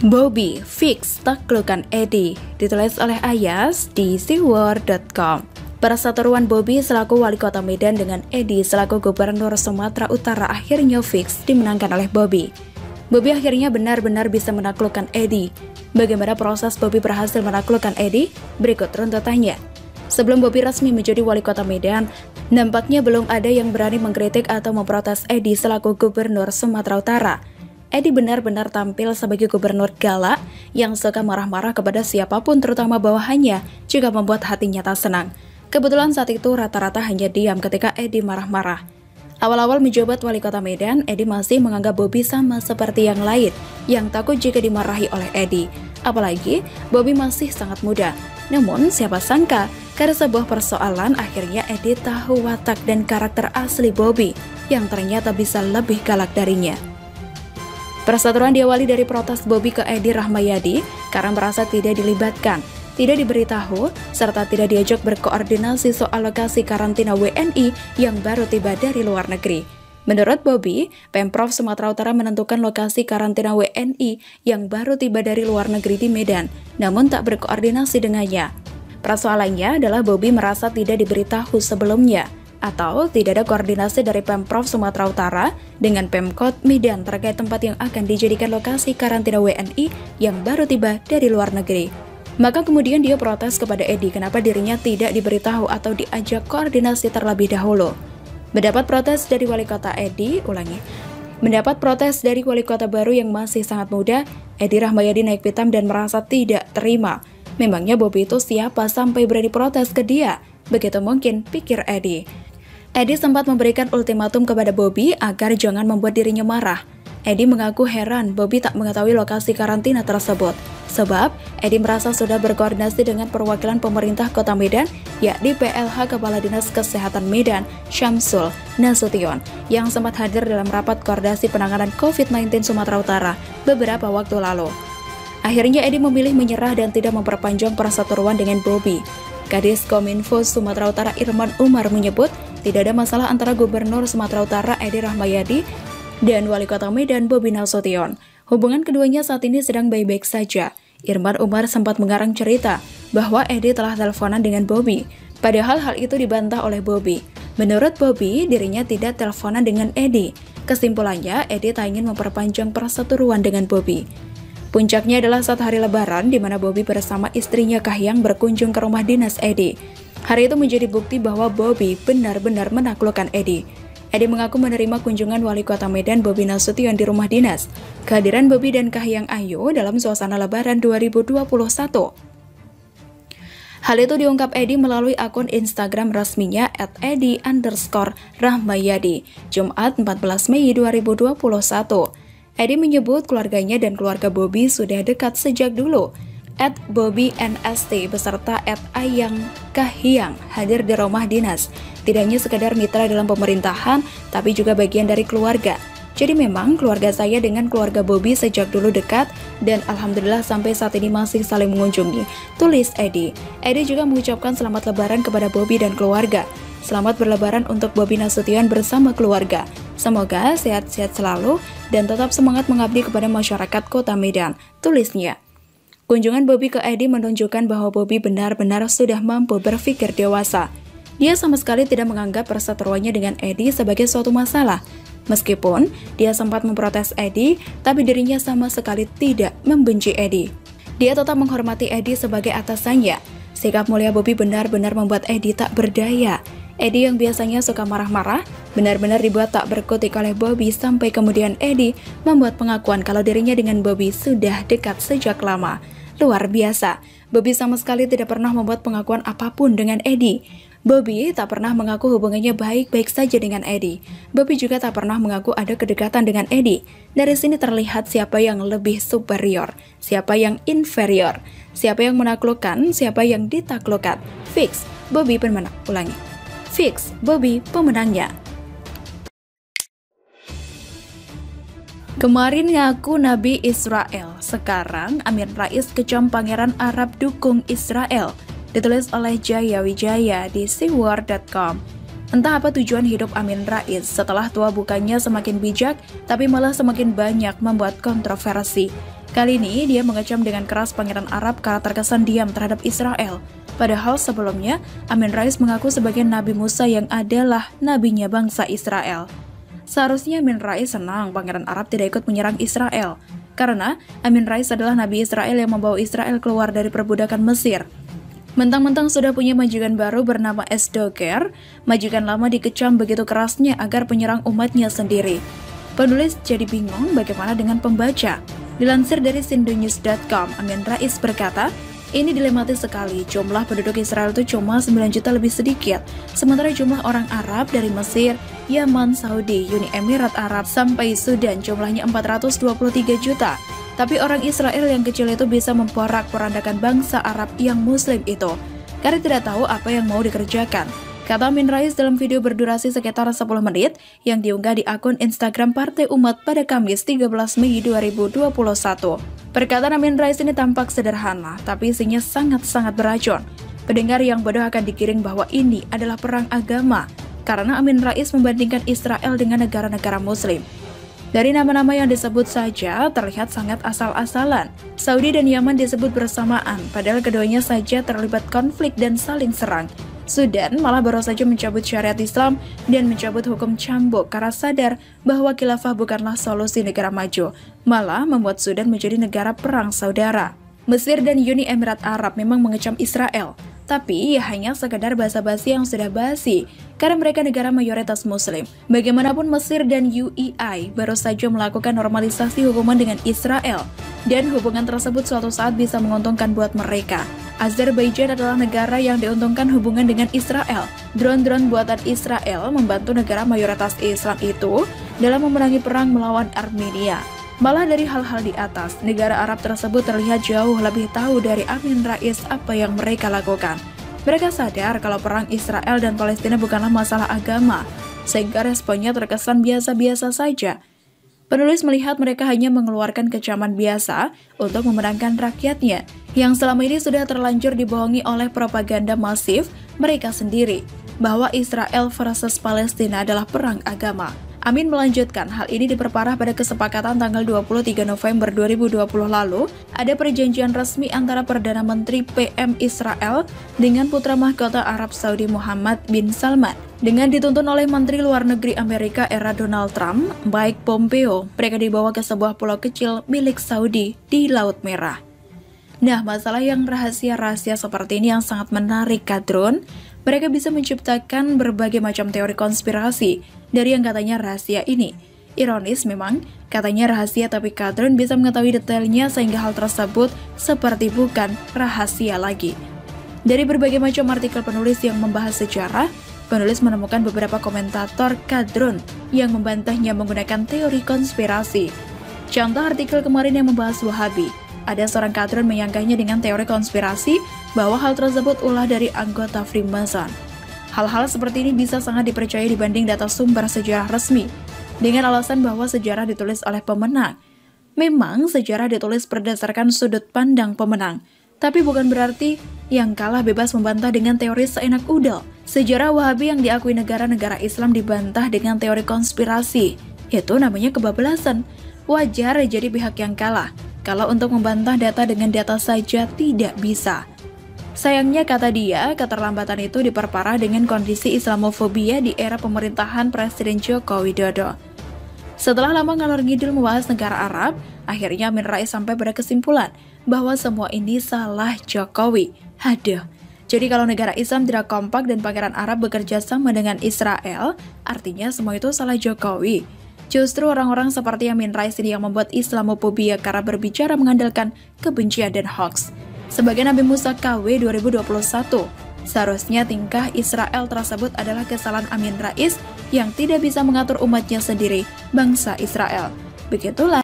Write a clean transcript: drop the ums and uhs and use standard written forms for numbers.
Bobby fix taklukan Edi, ditulis oleh Ayas di siwar.com. Perseteruan Bobby selaku wali kota Medan dengan Edi selaku gubernur Sumatera Utara akhirnya fix dimenangkan oleh Bobby. Bobby akhirnya benar-benar bisa menaklukkan Edi. Bagaimana proses Bobby berhasil menaklukkan Edi? Berikut runtutannya. Sebelum Bobby resmi menjadi wali kota Medan, nampaknya belum ada yang berani mengkritik atau memprotes Edi selaku gubernur Sumatera Utara. Edi benar-benar tampil sebagai gubernur galak yang suka marah-marah kepada siapapun, terutama bawahannya, jika membuat hatinya tak senang. Kebetulan saat itu rata-rata hanya diam ketika Edi marah-marah. Awal-awal menjabat wali kota Medan, Edi masih menganggap Bobby sama seperti yang lain, yang takut jika dimarahi oleh Edi. Apalagi, Bobby masih sangat muda. Namun, siapa sangka, karena sebuah persoalan, akhirnya Edi tahu watak dan karakter asli Bobby, yang ternyata bisa lebih galak darinya. Perseteruan diawali dari protes Bobby ke Edi Rahmayadi karena merasa tidak dilibatkan, tidak diberitahu, serta tidak diajak berkoordinasi soal lokasi karantina WNI yang baru tiba dari luar negeri. Menurut Bobby, Pemprov Sumatera Utara menentukan lokasi karantina WNI yang baru tiba dari luar negeri di Medan, namun tak berkoordinasi dengannya. Persoalannya adalah Bobby merasa tidak diberitahu sebelumnya, atau tidak ada koordinasi dari Pemprov Sumatera Utara dengan Pemkot Medan terkait tempat yang akan dijadikan lokasi karantina WNI yang baru tiba dari luar negeri. Maka kemudian dia protes kepada Edi kenapa dirinya tidak diberitahu atau diajak koordinasi terlebih dahulu. Mendapat protes dari wali kota wali kota baru yang masih sangat muda, Edi Rahmayadi naik pitam dan merasa tidak terima. Memangnya Bobby itu siapa sampai berani protes ke dia? Begitu mungkin, pikir Edi. Edi sempat memberikan ultimatum kepada Bobby agar jangan membuat dirinya marah. Edi mengaku heran Bobby tak mengetahui lokasi karantina tersebut. Sebab, Edi merasa sudah berkoordinasi dengan perwakilan pemerintah kota Medan, yakni PLH Kepala Dinas Kesehatan Medan, Syamsul Nasution, yang sempat hadir dalam rapat koordinasi penanganan COVID-19 Sumatera Utara beberapa waktu lalu. Akhirnya Edi memilih menyerah dan tidak memperpanjang perseteruan dengan Bobby. Kadis Kominfo Sumatera Utara Irman Umar menyebut, tidak ada masalah antara Gubernur Sumatera Utara Edi Rahmayadi dan Wali Kota Medan Bobby Nasution. Hubungan keduanya saat ini sedang baik-baik saja. Irman Umar sempat mengarang cerita bahwa Edi telah teleponan dengan Bobby. Padahal hal itu dibantah oleh Bobby. Menurut Bobby, dirinya tidak teleponan dengan Edi. Kesimpulannya, Edi tak ingin memperpanjang perseteruan dengan Bobby. Puncaknya adalah saat hari Lebaran, di mana Bobby bersama istrinya Kahiyang berkunjung ke rumah dinas Edi. Hari itu menjadi bukti bahwa Bobby benar-benar menaklukkan Edi. Edi mengaku menerima kunjungan Wali Kota Medan Bobby Nasution di rumah dinas. Kehadiran Bobby dan Kahiyang Ayu dalam suasana Lebaran 2021. Hal itu diungkap Edi melalui akun Instagram resminya @edi_rahmayadi, Jumat 14 Mei 2021. Edi menyebut keluarganya dan keluarga Bobby sudah dekat sejak dulu. @BobbyNST beserta @Ayang Kahiyang hadir di rumah dinas. Tidak hanya sekadar mitra dalam pemerintahan, tapi juga bagian dari keluarga. Jadi memang keluarga saya dengan keluarga Bobby sejak dulu dekat, dan alhamdulillah sampai saat ini masih saling mengunjungi, tulis Edi. Edi juga mengucapkan selamat lebaran kepada Bobby dan keluarga. Selamat berlebaran untuk Bobby Nasution bersama keluarga. Semoga sehat-sehat selalu dan tetap semangat mengabdi kepada masyarakat Kota Medan, tulisnya. Kunjungan Bobby ke Edi menunjukkan bahwa Bobby benar-benar sudah mampu berpikir dewasa. Dia sama sekali tidak menganggap perseteruannya dengan Edi sebagai suatu masalah. Meskipun dia sempat memprotes Edi, tapi dirinya sama sekali tidak membenci Edi. Dia tetap menghormati Edi sebagai atasannya. Sikap mulia Bobby benar-benar membuat Edi tak berdaya. Edi yang biasanya suka marah-marah, benar-benar dibuat tak berkutik oleh Bobby sampai kemudian Edi membuat pengakuan kalau dirinya dengan Bobby sudah dekat sejak lama. Luar biasa, Bobby sama sekali tidak pernah membuat pengakuan apapun dengan Edi. Bobby tak pernah mengaku hubungannya baik-baik saja dengan Edi. Bobby juga tak pernah mengaku ada kedekatan dengan Edi. Dari sini terlihat siapa yang lebih superior, siapa yang inferior, siapa yang menaklukkan, siapa yang ditaklukkan. Fix, Bobby pemenang. Fix, Bobby pemenangnya. Kemarin ngaku Nabi Israel, sekarang Amin Rais kecam Pangeran Arab dukung Israel. Ditulis oleh Jaya Wijaya di siwar.com. Entah apa tujuan hidup Amin Rais setelah tua bukannya semakin bijak, tapi malah semakin banyak membuat kontroversi. Kali ini dia mengecam dengan keras Pangeran Arab karena terkesan diam terhadap Israel. Padahal sebelumnya, Amin Rais mengaku sebagai Nabi Musa yang adalah nabinya bangsa Israel. Seharusnya Amin Rais senang Pangeran Arab tidak ikut menyerang Israel, karena Amin Rais adalah Nabi Israel yang membawa Israel keluar dari perbudakan Mesir. Mentang-mentang sudah punya majikan baru bernama Esdoker, majikan lama dikecam begitu kerasnya agar penyerang umatnya sendiri. Penulis jadi bingung bagaimana dengan pembaca. Dilansir dari sindonews.com, Amin Rais berkata, ini dilematis sekali, jumlah penduduk Israel itu cuma 9 juta lebih sedikit, sementara jumlah orang Arab dari Mesir, Yaman, Saudi, Uni Emirat Arab, sampai Sudan jumlahnya 423 juta. Tapi orang Israel yang kecil itu bisa memporak-porandakan bangsa Arab yang Muslim itu, karena tidak tahu apa yang mau dikerjakan. Kata Amin Rais dalam video berdurasi sekitar 10 menit yang diunggah di akun Instagram Partai Umat pada Kamis 13 Mei 2021. Perkataan Amin Rais ini tampak sederhana, tapi isinya sangat-sangat beracun. Pendengar yang bodoh akan digiring bahwa ini adalah perang agama, karena Amin Rais membandingkan Israel dengan negara-negara Muslim. Dari nama-nama yang disebut saja terlihat sangat asal-asalan. Saudi dan Yaman disebut bersamaan, padahal keduanya saja terlibat konflik dan saling serang. Sudan malah baru saja mencabut syariat Islam dan mencabut hukum cambuk karena sadar bahwa khilafah bukanlah solusi negara maju, malah membuat Sudan menjadi negara perang saudara. Mesir dan Uni Emirat Arab memang mengecam Israel, tapi ya hanya sekedar basa-basi yang sudah basi, karena mereka negara mayoritas Muslim. Bagaimanapun Mesir dan UAE baru saja melakukan normalisasi hubungan dengan Israel, dan hubungan tersebut suatu saat bisa menguntungkan buat mereka. Azerbaijan adalah negara yang diuntungkan hubungan dengan Israel. Drone-drone buatan Israel membantu negara mayoritas Islam itu dalam memenangi perang melawan Armenia. Malah dari hal-hal di atas, negara Arab tersebut terlihat jauh lebih tahu dari Amin Rais apa yang mereka lakukan. Mereka sadar kalau perang Israel dan Palestina bukanlah masalah agama, sehingga responnya terkesan biasa-biasa saja. Penulis melihat mereka hanya mengeluarkan kecaman biasa untuk memenangkan rakyatnya, yang selama ini sudah terlanjur dibohongi oleh propaganda masif mereka sendiri, bahwa Israel versus Palestina adalah perang agama. Amin melanjutkan, hal ini diperparah pada kesepakatan tanggal 23 November 2020 lalu, ada perjanjian resmi antara Perdana Menteri PM Israel dengan putra mahkota Arab Saudi Muhammad bin Salman. Dengan dituntun oleh Menteri Luar Negeri Amerika era Donald Trump, Mike Pompeo, mereka dibawa ke sebuah pulau kecil milik Saudi di Laut Merah. Nah, masalah yang rahasia-rahasia seperti ini yang sangat menarik, Kadrun. Mereka bisa menciptakan berbagai macam teori konspirasi dari yang katanya rahasia ini. Ironis memang, katanya rahasia tapi Kadrun bisa mengetahui detailnya sehingga hal tersebut seperti bukan rahasia lagi. Dari berbagai macam artikel penulis yang membahas sejarah, penulis menemukan beberapa komentator Kadrun yang membantahnya menggunakan teori konspirasi. Contoh artikel kemarin yang membahas Wahabi. Ada seorang Kadrun menyangkanya dengan teori konspirasi bahwa hal tersebut ulah dari anggota Freemason. Hal-hal seperti ini bisa sangat dipercaya dibanding data sumber sejarah resmi, dengan alasan bahwa sejarah ditulis oleh pemenang. Memang sejarah ditulis berdasarkan sudut pandang pemenang, tapi bukan berarti yang kalah bebas membantah dengan teori seenak udel. Sejarah Wahabi yang diakui negara-negara Islam dibantah dengan teori konspirasi. Itu namanya kebablasan. Wajar jadi pihak yang kalah. Kalau untuk membantah data dengan data saja tidak bisa. Sayangnya, kata dia, keterlambatan itu diperparah dengan kondisi Islamofobia di era pemerintahan Presiden Joko Widodo. Setelah lama ngalor ngidul membahas negara Arab, akhirnya Amin Rais sampai pada kesimpulan bahwa semua ini salah Jokowi. Aduh, jadi kalau negara Islam tidak kompak dan Pangeran Arab bekerja sama dengan Israel, artinya semua itu salah Jokowi. Justru orang-orang seperti Amin Rais ini yang membuat Islamofobia karena berbicara mengandalkan kebencian dan hoax. Sebagai Nabi Musa KW 2021, seharusnya tingkah Israel tersebut adalah kesalahan Amin Rais yang tidak bisa mengatur umatnya sendiri, bangsa Israel. Begitulah.